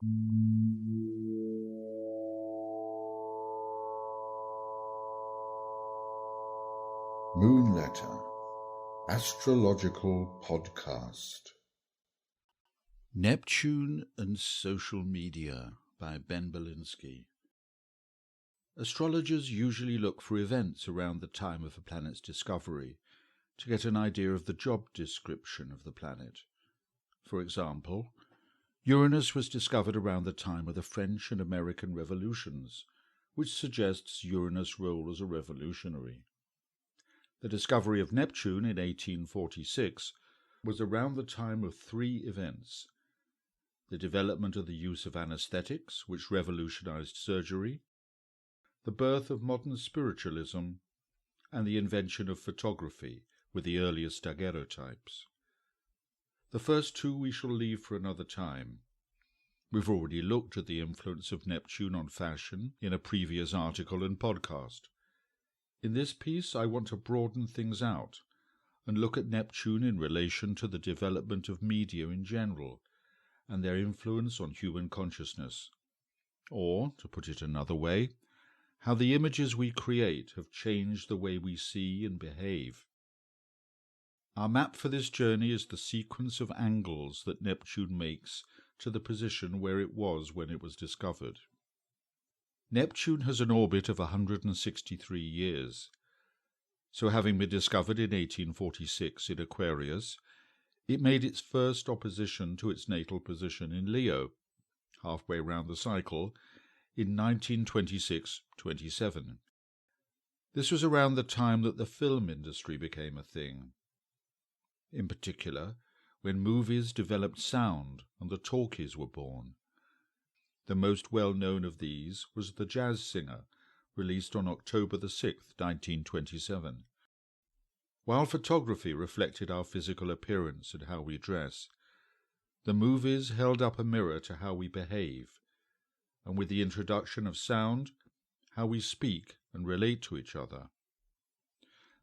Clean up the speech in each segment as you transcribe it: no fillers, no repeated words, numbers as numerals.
Moon Letter, Astrological Podcast. Neptune and Social Media by Ben Belinsky. Astrologers usually look for events around the time of a planet's discovery to get an idea of the job description of the planet. For example, Uranus was discovered around the time of the French and American revolutions, which suggests Uranus' role as a revolutionary. The discovery of Neptune in 1846 was around the time of three events: the development of the use of anesthetics, which revolutionized surgery, the birth of modern spiritualism, and the invention of photography with the earliest daguerreotypes. The first two we shall leave for another time. We've already looked at the influence of Neptune on fashion in a previous article and podcast. In this piece, I want to broaden things out and look at Neptune in relation to the development of media in general and their influence on human consciousness. Or, to put it another way, how the images we create have changed the way we see and behave. Our map for this journey is the sequence of angles that Neptune makes to the position where it was when it was discovered. Neptune has an orbit of 163 years. So having been discovered in 1846 in Aquarius, it made its first opposition to its natal position in Leo, halfway round the cycle, in 1926-27. This was around the time that the film industry became a thing. In particular, when movies developed sound and the talkies were born. The most well-known of these was The Jazz Singer, released on October 6, 1927. While photography reflected our physical appearance and how we dress, the movies held up a mirror to how we behave, and with the introduction of sound, how we speak and relate to each other.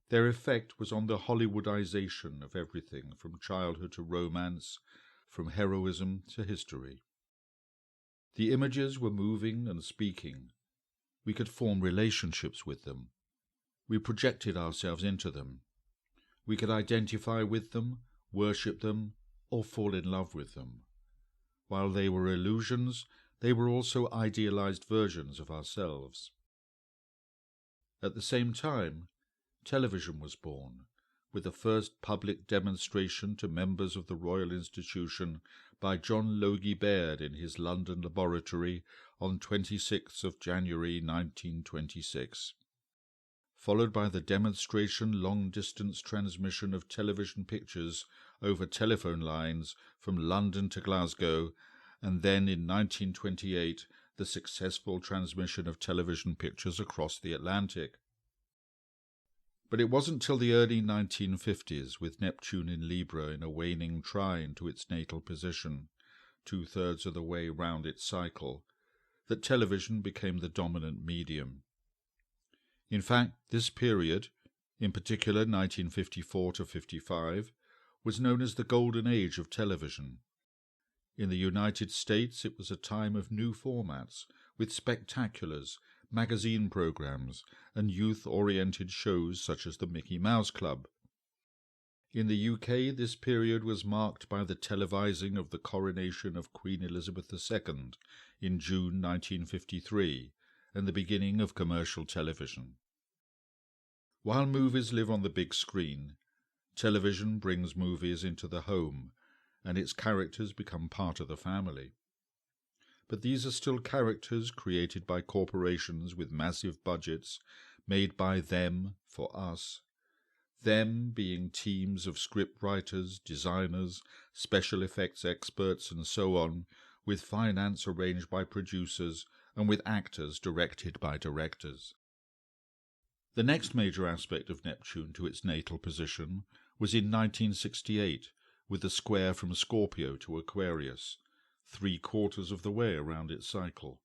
Their effect was on the Hollywoodization of everything from childhood to romance, from heroism to history. The images were moving and speaking. We could form relationships with them. We projected ourselves into them. We could identify with them, worship them, or fall in love with them. While they were illusions, they were also idealized versions of ourselves. At the same time, television was born, with the first public demonstration to members of the Royal Institution by John Logie Baird in his London laboratory on 26th of January 1926, followed by the demonstration long-distance transmission of television pictures over telephone lines from London to Glasgow, and then in 1928 the successful transmission of television pictures across the Atlantic. But it wasn't till the early 1950s, with Neptune in Libra in a waning trine to its natal position, 2/3 of the way round its cycle, that television became the dominant medium. In fact, this period, in particular 1954 to 55, was known as the Golden Age of television. In the United States, it was a time of new formats, with spectaculars, magazine programs, and youth-oriented shows such as the Mickey Mouse Club. In the UK, this period was marked by the televising of the coronation of Queen Elizabeth II in June 1953, and the beginning of commercial television. While movies live on the big screen, television brings movies into the home, and its characters become part of the family. But these are still characters created by corporations with massive budgets, made by them for us. Them being teams of script writers, designers, special effects experts, and so on, with finance arranged by producers and with actors directed by directors. The next major aspect of Neptune to its natal position was in 1968, with the square from Scorpio to Aquarius, 3/4 of the way around its cycle.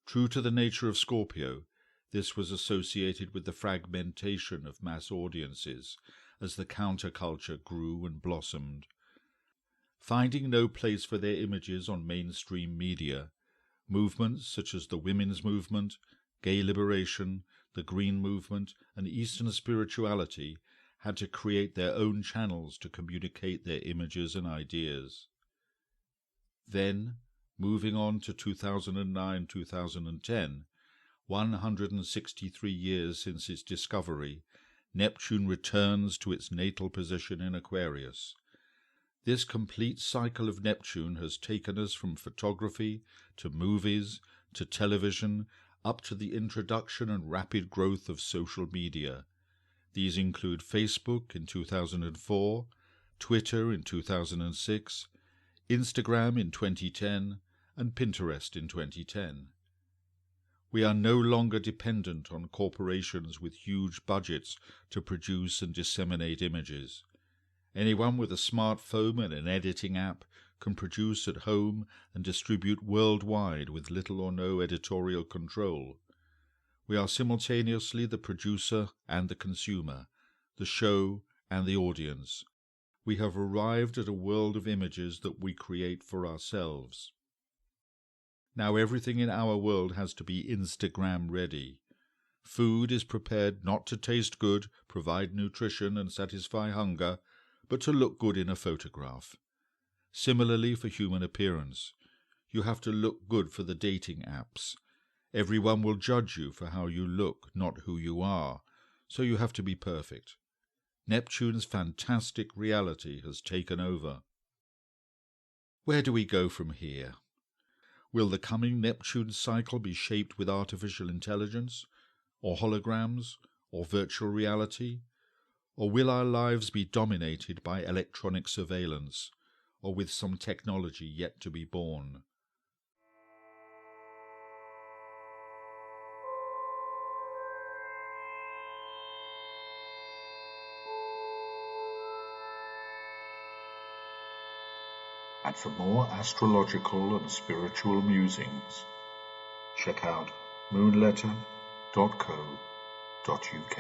True to the nature of Scorpio, this was associated with the fragmentation of mass audiences as the counterculture grew and blossomed. Finding no place for their images on mainstream media, movements such as the women's movement, gay liberation, the green movement, and Eastern spirituality had to create their own channels to communicate their images and ideas. Then, moving on to 2009-2010, 163 years since its discovery, Neptune returns to its natal position in Aquarius. This complete cycle of Neptune has taken us from photography to movies to television up to the introduction and rapid growth of social media. These include Facebook in 2004, Twitter in 2006, Instagram in 2010, and Pinterest in 2010. We are no longer dependent on corporations with huge budgets to produce and disseminate images. Anyone with a smartphone and an editing app can produce at home and distribute worldwide with little or no editorial control. We are simultaneously the producer and the consumer, the show and the audience. We have arrived at a world of images that we create for ourselves. Now everything in our world has to be Instagram ready. Food is prepared not to taste good, provide nutrition and satisfy hunger, but to look good in a photograph. Similarly for human appearance. You have to look good for the dating apps. Everyone will judge you for how you look, not who you are, so you have to be perfect. Neptune's fantastic reality has taken over. Where do we go from here? Will the coming Neptune cycle be shaped with artificial intelligence, or holograms, or virtual reality? Or will our lives be dominated by electronic surveillance, or with some technology yet to be born? And for more astrological and spiritual musings, check out moonletter.co.uk.